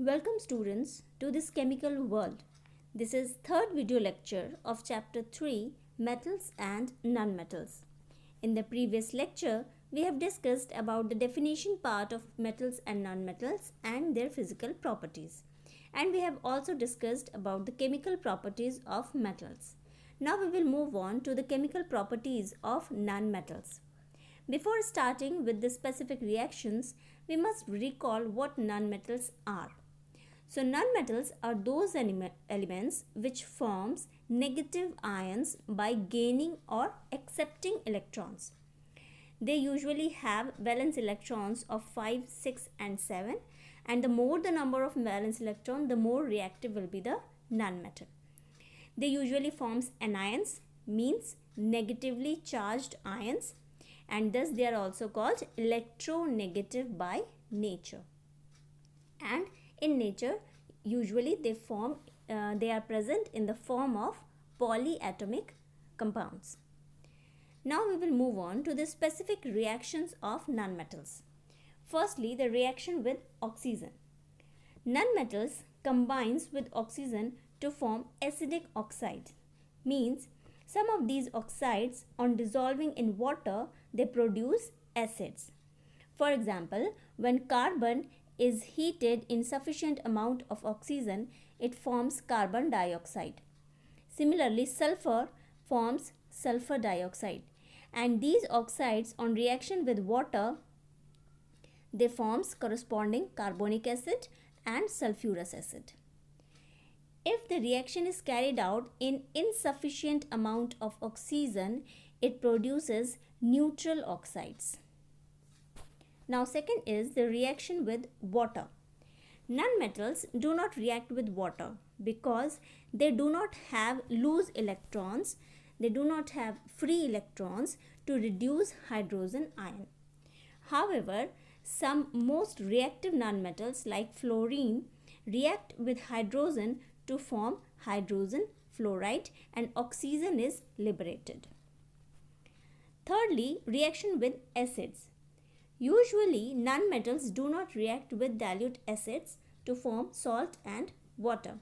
Welcome students to this chemical world. This is third video lecture of chapter 3 Metals and Nonmetals. In the previous lecture, we have discussed about the definition part of metals and nonmetals and their physical properties. And we have also discussed about the chemical properties of metals. Now we will move on to the chemical properties of nonmetals. Before starting with the specific reactions, we must recall what nonmetals are. So nonmetals are those elements which forms negative ions by gaining or accepting electrons. They usually have valence electrons of 5, 6 and 7, and the more the number of valence electron, the more reactive will be the nonmetal. They usually forms anions, means negatively charged ions, and thus they are also called electronegative by nature. And in nature, usually they are present in the form of polyatomic compounds. Now we will move on to the specific reactions of nonmetals. Firstly, the reaction with oxygen. Nonmetals combines with oxygen to form acidic oxide. Means some of these oxides, on dissolving in water, they produce acids. For example, when carbon is heated in sufficient amount of oxygen, it forms carbon dioxide. Similarly, sulfur forms sulfur dioxide, and these oxides on reaction with water, they forms corresponding carbonic acid and sulfurous acid. If the reaction is carried out in insufficient amount of oxygen, it produces neutral oxides. Now second is the reaction with water. Nonmetals do not react with water because they do not have loose electrons, they do not have free electrons to reduce hydrogen ion. However, some most reactive nonmetals like fluorine react with hydrogen to form hydrogen fluoride and oxygen is liberated. Thirdly, reaction with acids. Usually, nonmetals do not react with dilute acids to form salt and water.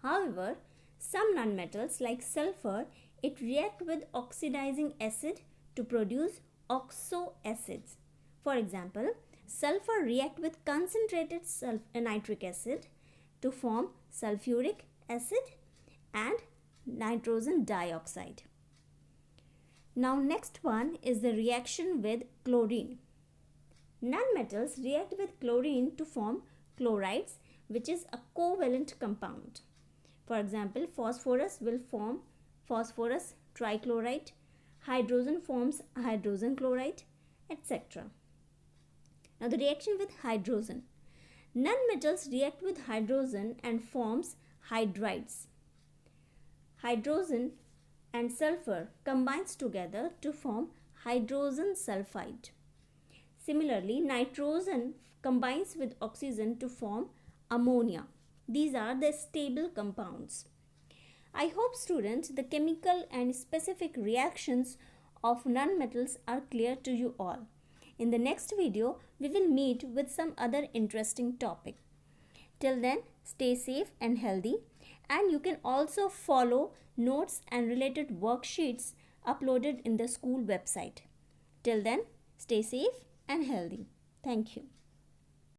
However, some nonmetals like sulfur, it react with oxidizing acid to produce oxo acids. For example, sulfur react with concentrated nitric acid to form sulfuric acid and nitrogen dioxide. Now next one is the reaction with chlorine. Nonmetals react with chlorine to form chlorides, which is a covalent compound. For example, phosphorus will form phosphorus trichloride, hydrogen forms hydrogen chloride, etc. Now the reaction with hydrogen. Nonmetals react with hydrogen and forms hydrides. Hydrogen and sulfur combines together to form hydrogen sulfide. Similarly, nitrogen combines with oxygen to form ammonia. These are the stable compounds. I hope students the chemical and specific reactions of nonmetals are clear to you all. In the next video, we will meet with some other interesting topic. Till then, stay safe and healthy, and you can also follow notes and related worksheets uploaded in the school website. Till then, stay safe and healthy. Thank you.